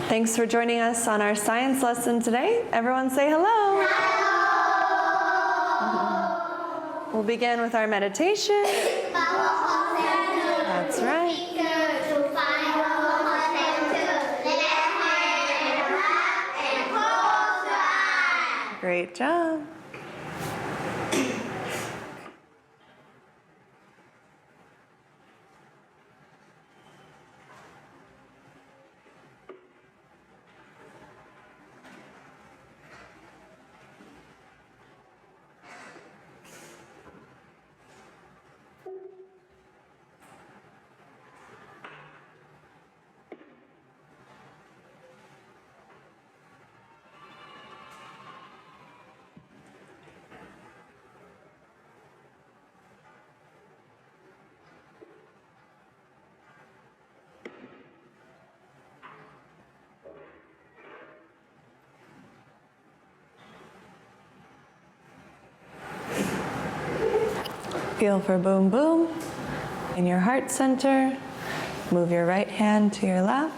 Thanks for joining us on our science lesson today. Everyone say hello. Hello. We'll begin with our meditation. That's right. Great job. Feel for boom boom in your heart center. Move your right hand to your lap.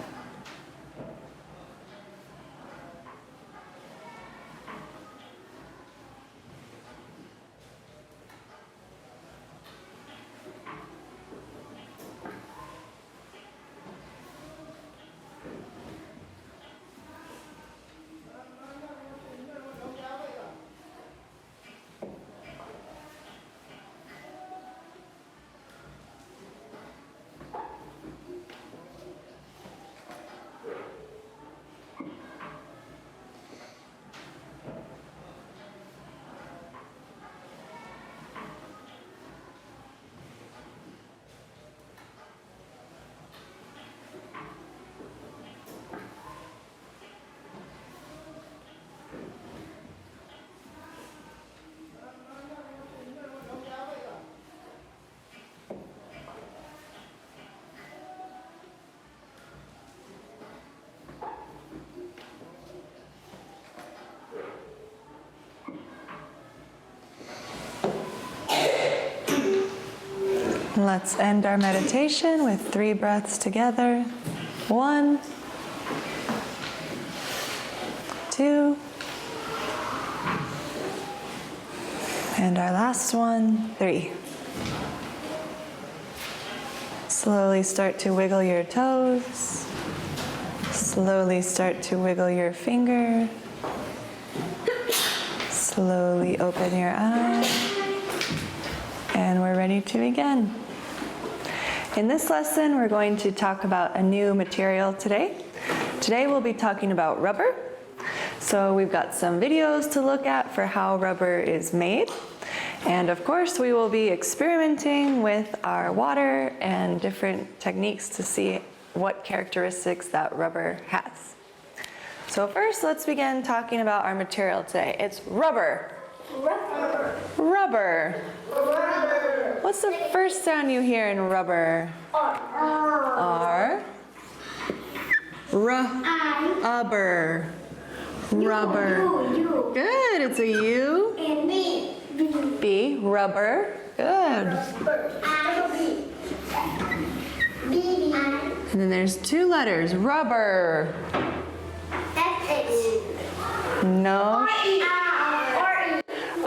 Let's end our meditation with 3 breaths together. 1, 2, and our last one, 3. Slowly start to wiggle your toes. Slowly start to wiggle your finger. Slowly open your eyes. And we're ready to begin. In this lesson, we're going to talk about a new material today. Today we'll be talking about rubber. So we've got some videos to look at for how rubber is made. And of course, we will be experimenting with our water and different techniques to see what characteristics that rubber has. So first, let's begin talking about our material today. It's rubber. Rubber. Rubber. Rubber. What's the first sound you hear in rubber? R. Rubber. Rubber. Good. It's a U. And B. B. Rubber. Good. And then there's 2 letters. Rubber. No.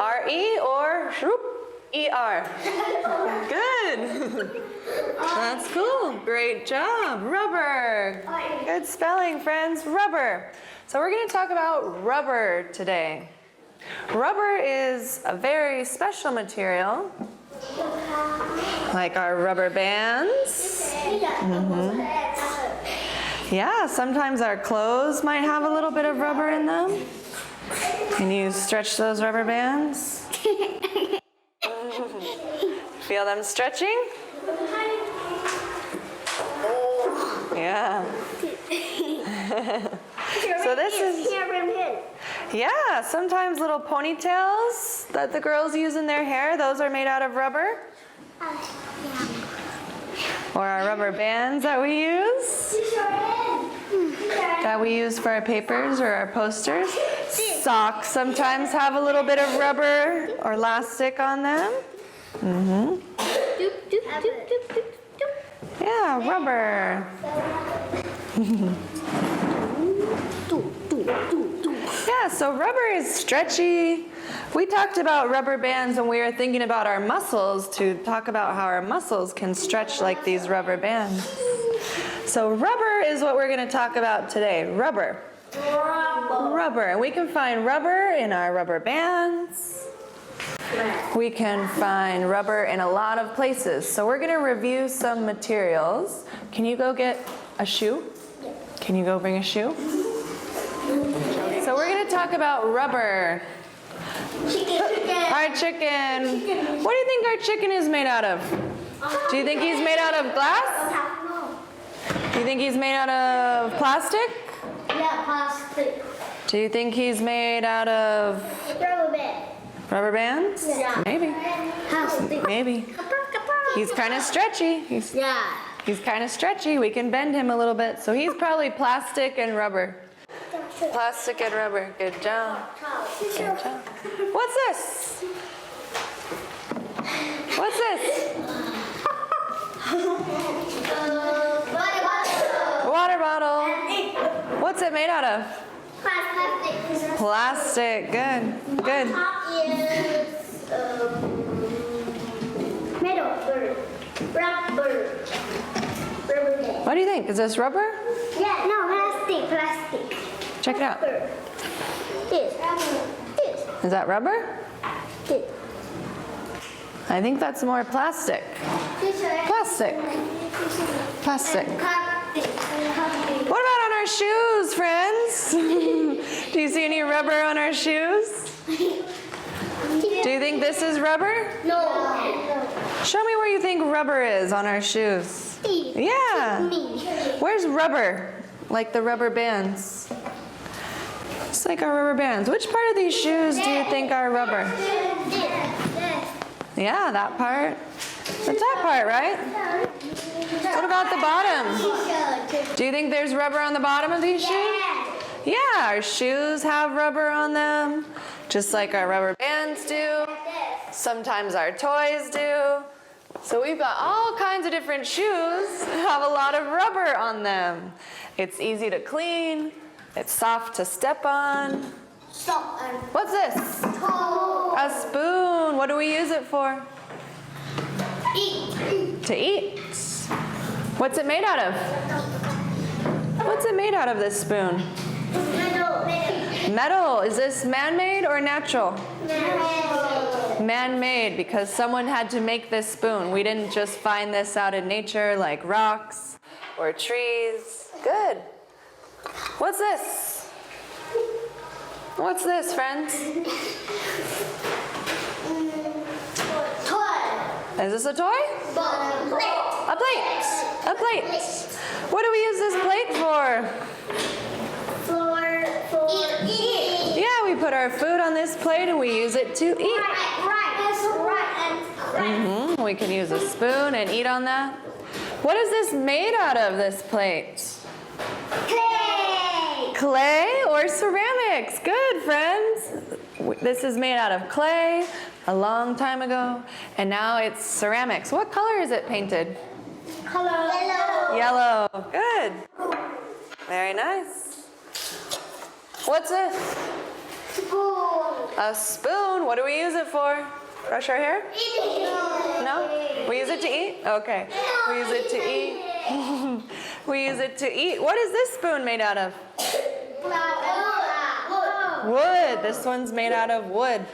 R-E or E-R. Good. That's cool. Great job. Rubber. Good spelling, friends. Rubber. So we're going to talk about rubber today. Rubber is a very special material, like our rubber bands. Yeah, sometimes our clothes might have a little bit of rubber in them. Can you stretch those rubber bands? Feel them stretching? Yeah. So this is, yeah, sometimes little ponytails that the girls use in their hair, those are made out of rubber. Or our rubber bands that we use for our papers or our posters. Socks sometimes have a little bit of rubber or elastic on them. Yeah, rubber. so rubber is stretchy. We talked about rubber bands when we were thinking about our muscles to talk about how our muscles can stretch like these rubber bands. So rubber is what we're going to talk about today. Rubber. Rubber. And we can find rubber in our rubber bands. We can find rubber in a lot of places. So we're going to review some materials. Can you go get a shoe? Can you go bring a shoe? So we're going to talk about rubber. Our chicken. What do you think our chicken is made out of? Do you think he's made out of glass? Do you think he's made out of plastic? Yeah, plastic. Do you think he's made out of Rubber band. rubber bands? Yeah. Maybe. Plastic. Maybe. He's kind of stretchy. He's kind of stretchy. We can bend him a little bit. So he's probably plastic and rubber. Plastic and rubber. Good job. Good job. What's this? What's this? Water bottle. What's it made out of? Plastic. Plastic. Good. Good. Metal. Rubber. Rubber band. What do you think? Is this rubber? Yeah, no, plastic. Check it out. This. Is that rubber? This. I think that's more plastic. Plastic. Plastic. What about on our shoes, friends? Do you see any rubber on our shoes? Do you think this is rubber? No. Show me where you think rubber is on our shoes. Yeah. Where's rubber? Like the rubber bands. It's like our rubber bands. Which part of these shoes do you think are rubber? Yeah, that part. The top part, right? What about the bottom? Do you think there's rubber on the bottom of these shoes? Yeah, our shoes have rubber on them, just like our rubber bands do. Sometimes our toys do. So we've got all kinds of different shoes that have a lot of rubber on them. It's easy to clean. It's soft to step on. What's this? A spoon. What do we use it for? To eat. What's it made out of? What's it made out of, this spoon? Metal. Is this man-made or natural? Man-made, because someone had to make this spoon. We didn't just find this out in nature like rocks or trees. Good. What's this? What's this, friends? Toy. Is this a toy? A plate. A plate. What do we use this plate for? For eat. Yeah, we put our food on this plate and we use it to eat. We can use a spoon and eat on that. What is this made out of, this plate? Clay. Clay or ceramics? Good, friends. This is made out of clay a long time ago, and now it's ceramics. What color is it painted? Color. Yellow. Yellow. Good. Very nice. What's this? Spoon. A spoon. What do we use it for? Brush our hair? Eating. No? We use it to eat? Okay. We use it to eat. We use it to eat. What is this spoon made out of? Wood. This one's made out of wood.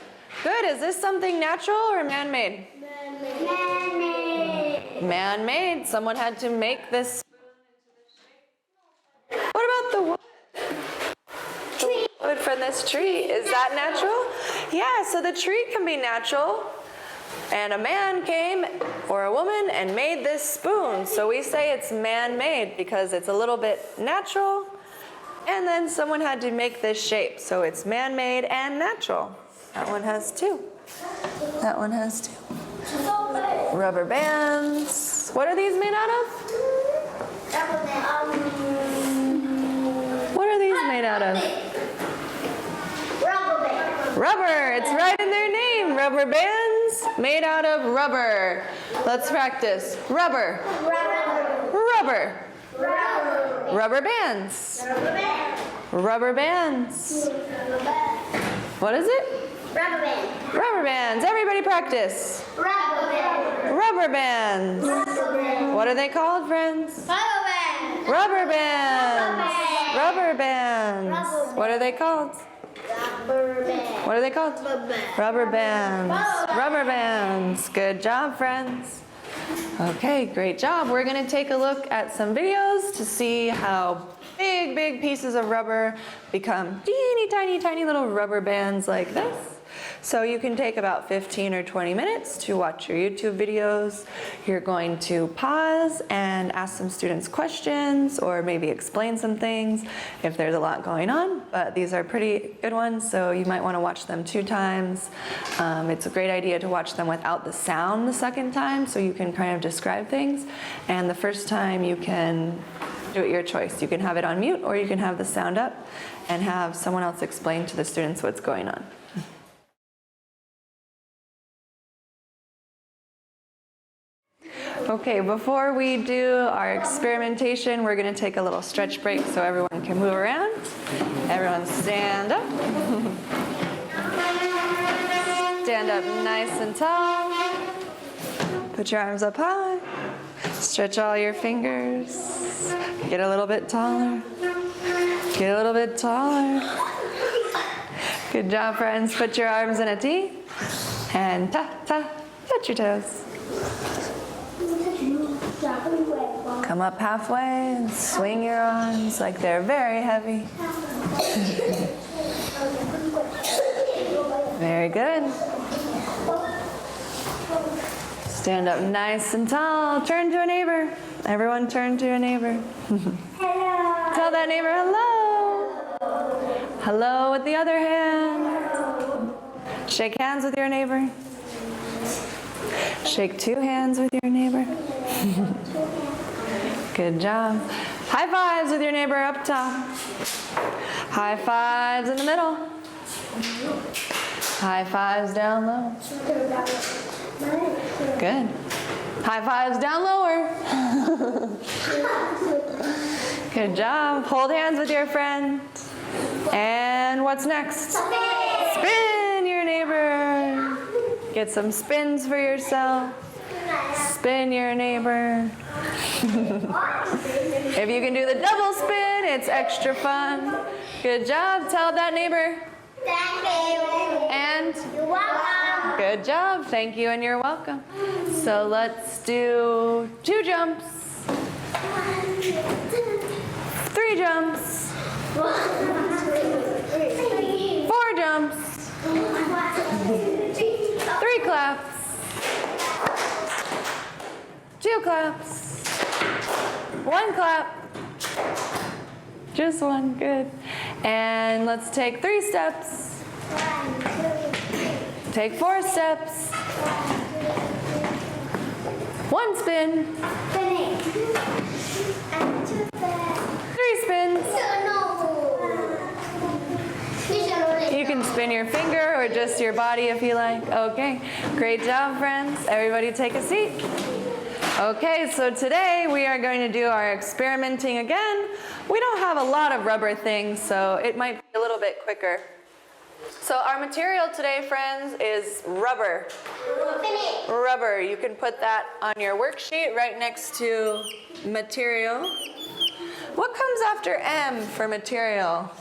Good. Is this something natural or man-made? Man-made. Man-made. Someone had to make this spoon into the shape. What about the wood? Tree. The wood from this tree. Is that natural? Yeah, so the tree can be natural. And a man came, or a woman, and made this spoon. So we say it's man-made because it's a little bit natural. And then someone had to make this shape. So it's man-made and natural. That one has two. That one has two. Rubber bands. What are these made out of? What are these made out of? Rubber band. Rubber. It's right in their name. Rubber bands made out of rubber. Let's practice. Rubber. Rubber. Rubber bands. Rubber bands. What is it? Rubber band. Rubber bands. Everybody practice. Rubber band. Rubber bands. Rubber band. What are they called, friends? Rubber band. Rubber bands. Rubber bands. What are they called? Rubber band. What are they called? Rubber band. Rubber bands. Rubber bands. Good job, friends. Okay, great job. We're going to take a look at some videos to see how big pieces of rubber become teeny tiny little rubber bands like this. So you can take about 15 or 20 minutes to watch your YouTube videos. You're going to pause and ask some students questions or maybe explain some things if there's a lot going on, but these are pretty good ones, so you might want to watch them 2 times. It's a great idea to watch them without the sound the second time so you can kind of describe things, and the first time you can do it your choice. You can have it on mute or you can have the sound up and have someone else explain to the students what's going on. Okay, before we do our experimentation, we're going to take a little stretch break so everyone can move around. Everyone stand up. Stand up nice and tall. Put your arms up high. Stretch all your fingers. Get a little bit taller. Get a little bit taller. Good job, friends. Put your arms in a T. And touch your toes. Come up halfway and swing your arms like they're very heavy. Very good. Stand up nice and tall. Turn to a neighbor. Everyone turn to a neighbor. Hello. Tell that neighbor hello. Hello with the other hand. Shake hands with your neighbor. Shake 2 hands with your neighbor. Good job. High fives with your neighbor up top. High fives in the middle. High fives down low. Good. High fives down lower. Good job. Hold hands with your friend. And what's next? Spin your neighbor. Get some spins for yourself. Spin your neighbor. If you can do the double spin, it's extra fun. Good job. Tell that neighbor. Thank you. And You're welcome. good job. Thank you and you're welcome. So let's do 2 jumps. 3 jumps. 4 jumps. 3 claps. 2 claps. 1 clap. Just 1, good. And let's take 3 steps. Take 4 steps. 1 spin. 3 spins. You can spin your finger or just your body if you like. Okay, great job, friends. Everybody take a seat. Okay, so today we are going to do our experimenting again. We don't have a lot of rubber things, so it might be a little bit quicker. So our material today, friends, is rubber. Rubber. You can put that on your worksheet right next to material. What comes after M for material?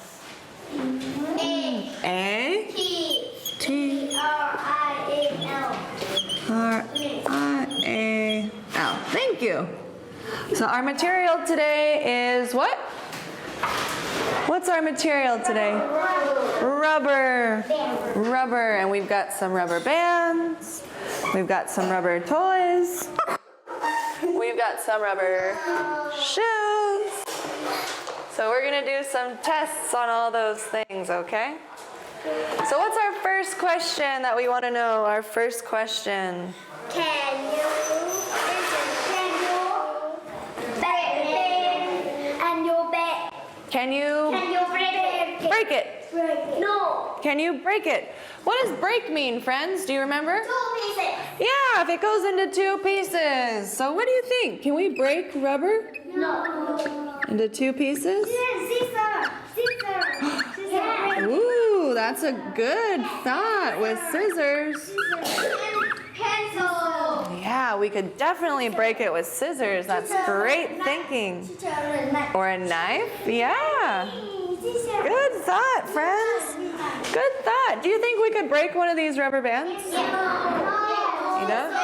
A. T. R-I-A-L. R-I-A-L. Thank you. So our material today is what? What's our material today? Rubber. Rubber. And we've got some rubber bands. We've got some rubber toys. We've got some rubber shoes. So we're going to do some tests on all those things, okay? So what's our first question that we want to know? Our first question. Can you break it? No. Can you break it? What does break mean, friends? Do you remember? 2 pieces. Yeah, if it goes into 2 pieces. So what do you think? Can we break rubber No. into 2 pieces? Scissor. Ooh, that's a good thought with scissors. Pencil. Yeah, we could definitely break it with scissors. That's great thinking. Or a knife? Yeah. Good thought, friends. Good thought. Do you think we could break one of these rubber bands? You know?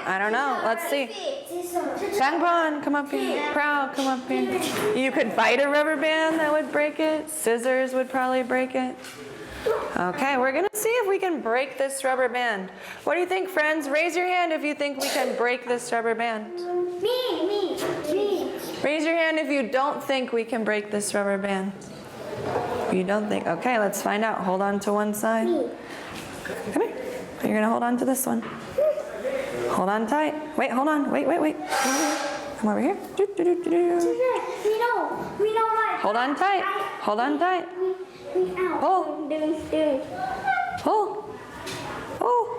I don't know. Let's see. Sangbon, come up here. Proud, come up here. You could bite a rubber band that would break it. Scissors would probably break it. Okay, we're going to see if we can break this rubber band. What do you think, friends? Raise your hand if you think we can break this rubber band. Me. Raise your hand if you don't think we can break this rubber band. You don't think? Okay, let's find out. Hold on to one side. Come here. You're going to hold on to this one. Hold on tight. Wait, hold on. Wait. Come over here. We know what. Hold on tight. Hold on tight. Pull. Pull.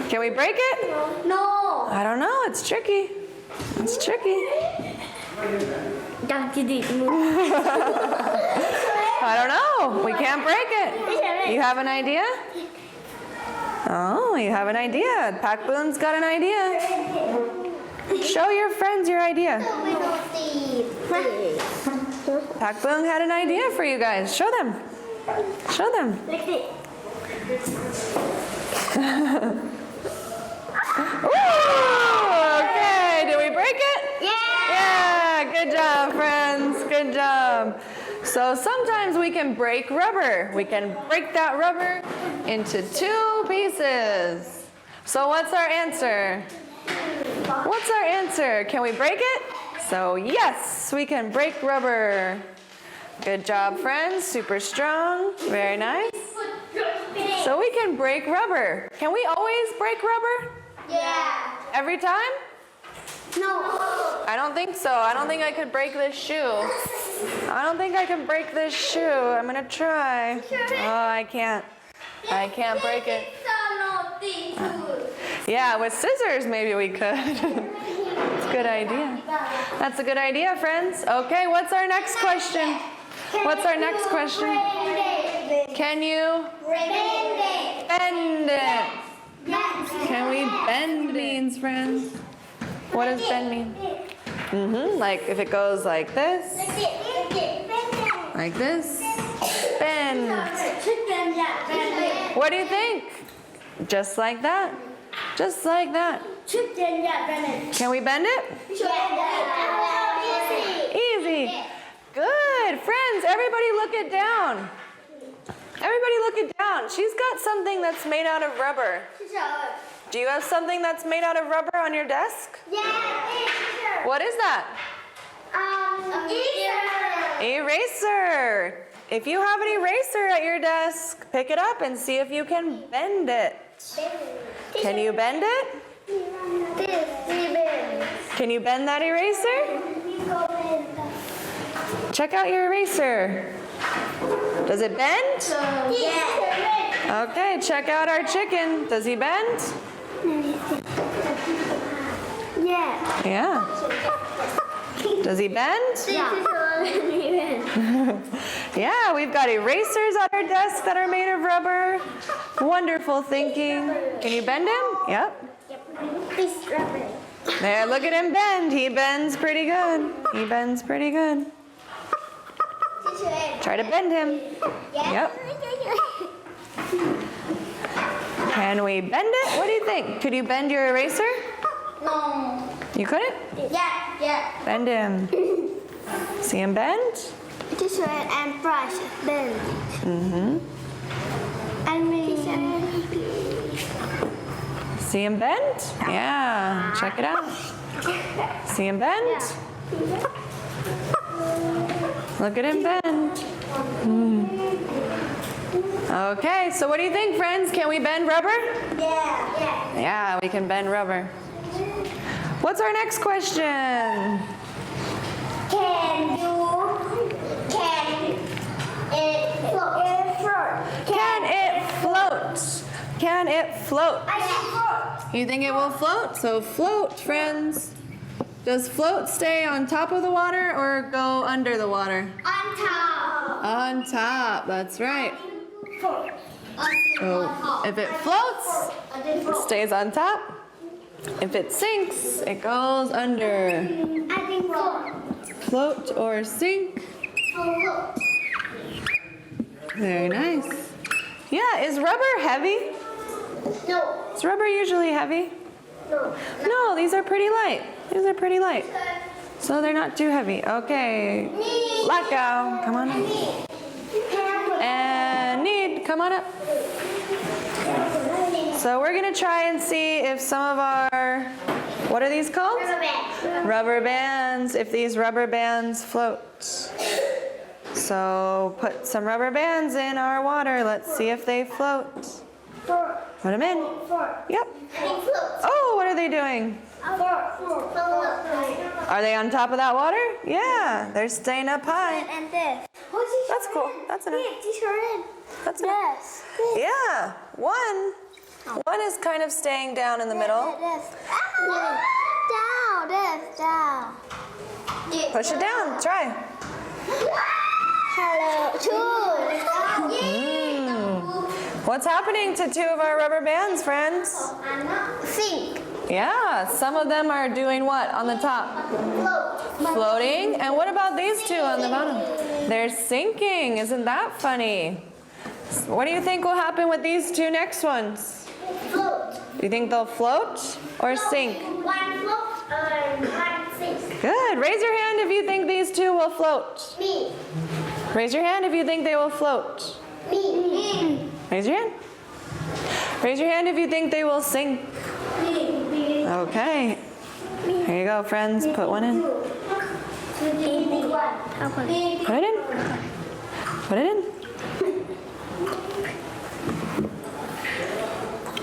Can we break it? No. I don't know. It's tricky. It's tricky. I don't know. We can't break it. You have an idea? Oh, you have an idea. Pakboon's got an idea. Show your friends your idea. Pakboon had an idea for you guys. Show them. Show them. Ooh, okay, did we break it? Yeah, good job, friends. Good job. So sometimes we can break rubber. We can break that rubber into 2 pieces. So what's our answer? What's our answer? Can we break it? So yes, we can break rubber. Good job, friends. Super strong. Very nice. So we can break rubber. Can we always break rubber? Yeah. Every time? No. I don't think so. I don't think I could break this shoe. I don't think I can break this shoe. I'm gonna try. Oh, I can't. I can't break it. Yeah, with scissors maybe we could. That's a good idea. That's a good idea, friends. Okay, what's our next question? What's our next question? Can you bend it? Can we bend beans, friends? What does bend mean? Like if it goes like this. Like this. Bend. What do you think? Just like that. Just like that. Can we bend it? Easy. Good. Friends, everybody look it down. Everybody look it down. She's got something that's made out of rubber. Do you have something that's made out of rubber on your desk? Yeah. What is that? Eraser. Eraser. If you have an eraser at your desk, pick it up and see if you can bend it. Can you bend it? Can you bend that eraser? Check out your eraser. Does it bend? Yeah. Okay, check out our chicken. Does he bend? Yeah. Yeah. Does he bend? Yeah, we've got erasers on our desk that are made of rubber. Wonderful thinking. Can you bend him? Yep. There, look at him bend. He bends pretty good. He bends pretty good. Try to bend him. Yep. Can we bend it? What do you think? Could you bend your eraser? No. You couldn't? Yeah. Bend him. See him bend? Teacher and brush bend. And See him bend? Yeah. Check it out. See him bend? Look at him bend. Okay, so what do you think, friends? Can we bend rubber? Yeah. Yeah, we can bend rubber. What's our next question? Can it float? Can it float? Can it float? I can float. You think it will float? So float, friends. Does float stay on top of the water or go under the water? On top. On top, that's right. Oh, if it floats, it stays on top. If it sinks, it goes under. I think Float or sink. Very nice. Yeah, is rubber heavy? No. Is rubber usually heavy? No. No, these are pretty light. These are pretty light. So they're not too heavy. Okay. Let go. Come on up. And need. Come on up. So we're going to try and see if some of our, what are these called? Rubber bands. If these rubber bands float. So put some rubber bands in our water. Let's see if they float. Put them in. Yep. Oh, what are they doing? Are they on top of that water? Yeah, they're staying up high. And this. That's cool. That's enough. That's enough. Yes. Yeah, one is kind of staying down in the middle. Down, this, down. Push it down. Try. Hello, two. What's happening to two of our rubber bands, friends? Sink. Yeah, some of them are doing what on the top? Floating. And what about these two on the bottom? They're sinking. Isn't that funny? What do you think will happen with these two next ones? Float. Do you think they'll float or sink? One float and one sink. Good. Raise your hand if you think these two will float. Me. Raise your hand if you think they will float. Me. Raise your hand. Raise your hand if you think they will sink. Okay. Here you go, friends. Put one in. Put it in. Put it in.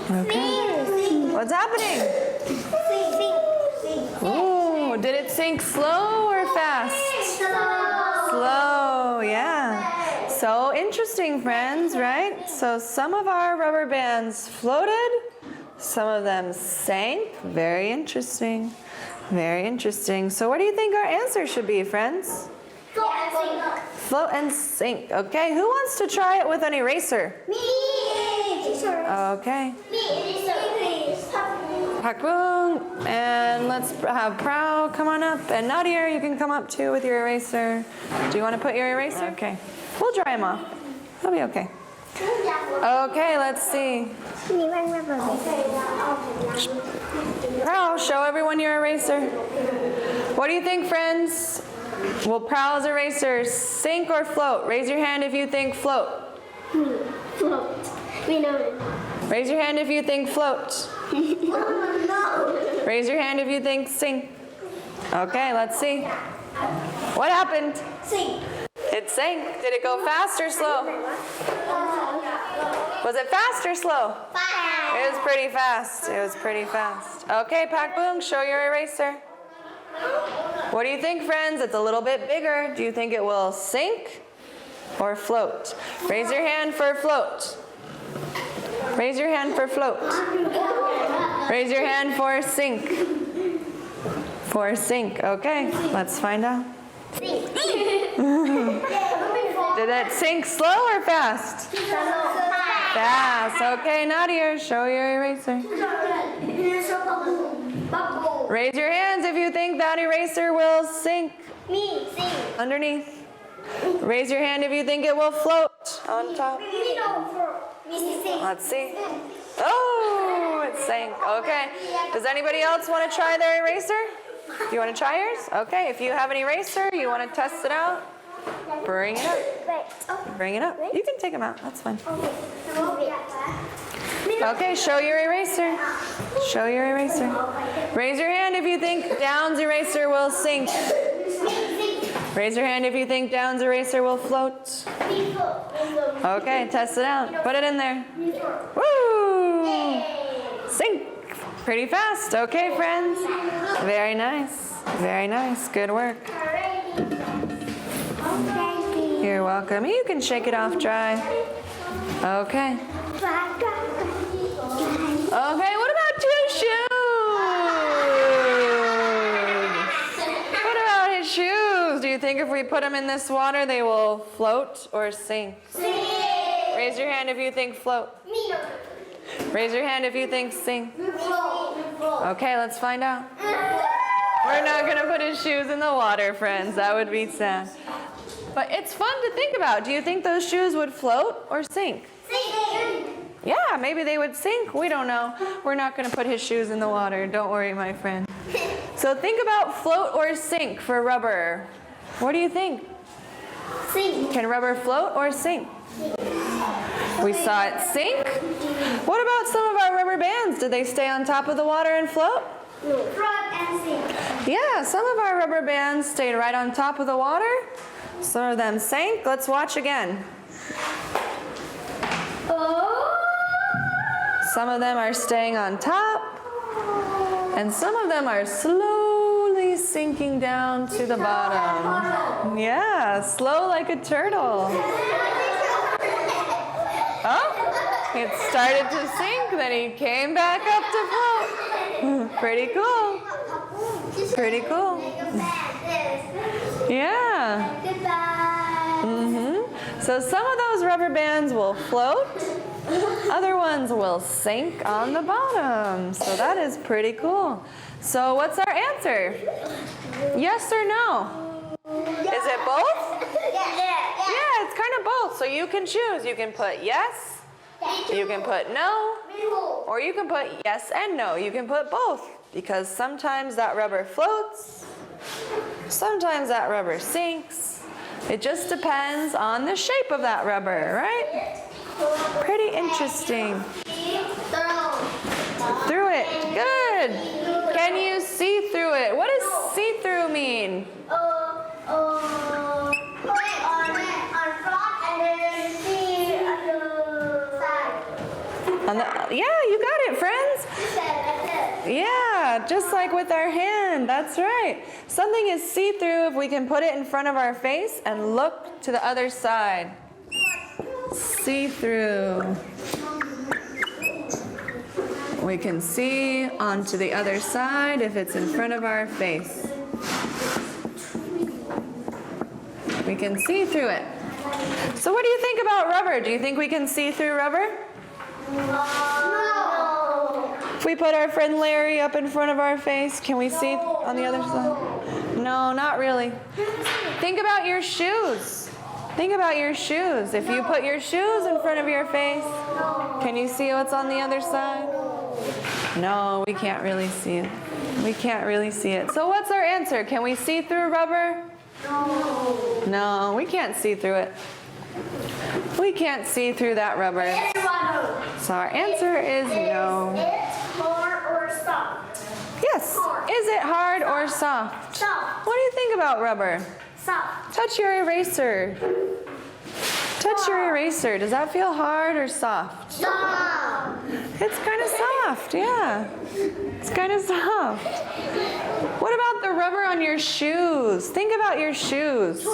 Okay. What's happening? Ooh, did it sink slow or fast? Slow, yeah. So interesting, friends, right? So some of our rubber bands floated, some of them sank. Very interesting. Very interesting. So what do you think our answer should be, friends? Float and sink. Okay, who wants to try it with an eraser? Me. Okay. Pakboong, and let's have Prao come on up. And Nadia, you can come up too with your eraser. Do you want to put your eraser? Okay. We'll dry them off. It'll be okay. Okay, let's see. Prao, show everyone your eraser. What do you think, friends? Will Prao's eraser sink or float? Raise your hand if you think float. Float. We know it. Raise your hand if you think float. Raise your hand if you think sink. Okay, let's see. What happened? Sink. It sank. Did it go fast or slow? Was it fast or slow? Fast. It was pretty fast. It was pretty fast. Okay, Pakboong, show your eraser. What do you think, friends? It's a little bit bigger. Do you think it will sink or float? Raise your hand for float. Raise your hand for float. Raise your hand for sink. For sink. Okay, let's find out. Sink. Did it sink slow or fast? Fast. Okay, Nadia, show your eraser. Raise your hands if you think that eraser will sink. Me. Sink. Underneath. Raise your hand if you think it will float on top. Let's see. Oh, it sank. Okay. Does anybody else want to try their eraser? Do you want to try yours? Okay. If you have an eraser, you want to test it out, bring it up. Bring it up. You can take them out. That's fine. Okay, show your eraser. Show your eraser. Raise your hand if you think Down's eraser will sink. Raise your hand if you think Down's eraser will float. Okay, test it out. Put it in there. Woo! Sink. Pretty fast. Okay, friends. Very nice. Very nice. Good work. You're welcome. You can shake it off dry. Okay. Okay, what about your shoes? What about his shoes? Do you you think if we put them in this water, they will float or sink? Sing. Raise your hand if you think float. Me no. Raise your hand if you think sink. Float. Okay, let's find out. We're not going to put his shoes in the water, friends. That would be sad. But it's fun to think about. Do you think those shoes would float or sink? Sing. Yeah, maybe they would sink. We don't know. We're not going to put his shoes in the water. Don't worry, my friend. So think about float or sink for rubber. What do you think? Sing. Can rubber float or sink? We saw it sink. What about some of our rubber bands? Did they stay on top of the water and float? No. Float and sing. Yeah, some of our rubber bands stayed right on top of the water. Some of them sank. Let's watch again. Oh. Some of them are staying on top, and some of them are slowly sinking down to the bottom. Yeah, slow like a turtle. Oh, it started to sink, then he came back up to float. Pretty cool. Pretty cool. Yeah. So some of those rubber bands will float, other ones will sink on the bottom. So that is pretty cool. So what's our answer? Yes or no? Is it both? Yeah, it's kind of both. So you can choose. You can put yes, you can put no, or you can put yes and no. You can put both, because sometimes that rubber floats, sometimes that rubber sinks. It just depends on the shape of that rubber, right? Pretty interesting. Through it. Good. Can you see through it? What does see through mean? Yeah, you got it, friends. Yeah, just like with our hand. That's right. Something is see-through if we can put it in front of our face and look to the other side. See-through. We can see onto the other side if it's in front of our face. We can see through it. So what do you think about rubber? Do you think we can see through rubber? No. If we put our friend Larry up in front of our face, can we see on the other side? No, not really. Think about your shoes. Think about your shoes. If you put your shoes in front of your face, can you see what's on the other side? No, we can't really see it. We can't really see it. So what's our answer? Can we see through rubber? No. No, we can't see through it. We can't see through that rubber. So our answer is no. Is it hard or soft? Yes. Is it hard or soft? Soft. What do you think about rubber? Soft. Touch your eraser. Touch your eraser. Does that feel hard or soft? Soft. It's kind of soft, yeah. It's kind of soft. What about the rubber on your shoes? Think about your shoes.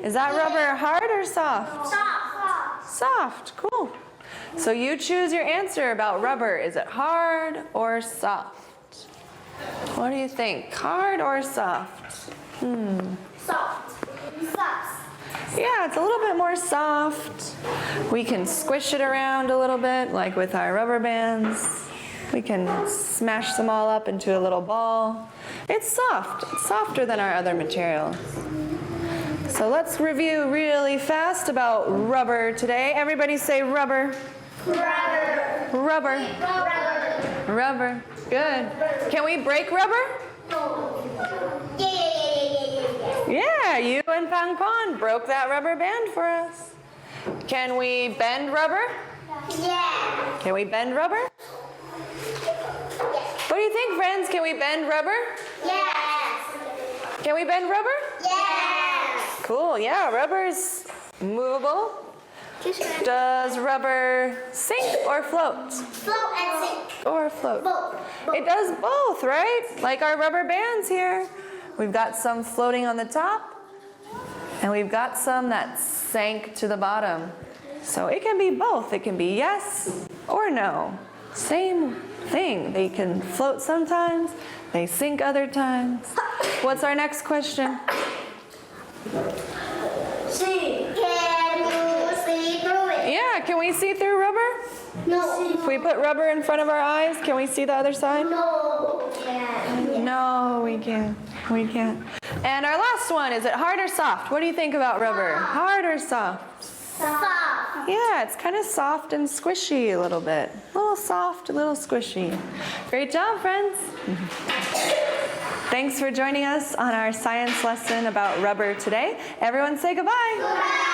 Is that rubber hard or soft? Soft. Soft, cool. So you choose your answer about rubber. Is it hard or soft? What do you think? Hard or soft? Soft. Soft. Yeah, it's a little bit more soft. We can squish it around a little bit, like with our rubber bands. We can smash them all up into a little ball. It's soft. It's softer than our other materials. So let's review really fast about rubber today. Everybody say rubber. Rubber. Rubber. Rubber. Rubber. Good. Can we break rubber? Yeah, you and Pang Pon broke that rubber band for us. Can we bend rubber? Yeah. Can we bend rubber? What do you think, friends? Can we bend rubber? Yes. Can we bend rubber? Yes. Cool, yeah, rubber's movable. Does rubber sink or float? Float and sink. Or float? Both. It does both, right? Like our rubber bands here. We've got some floating on the top, and we've got some that sank to the bottom. So it can be both. It can be yes or no. Same thing. They can float sometimes, they sink other times. What's our next question? See. Can you see through it? Yeah, can we see through rubber? No. If we put rubber in front of our eyes, can we see the other side? No. Yeah. No, we can't. We can't. And our last one, is it hard or soft? What do you think about rubber? Hard or soft? Soft. Yeah, it's kind of soft and squishy a little bit. A little soft, a little squishy. Great job, friends. Thanks for joining us on our science lesson about rubber today. Everyone say goodbye. Goodbye.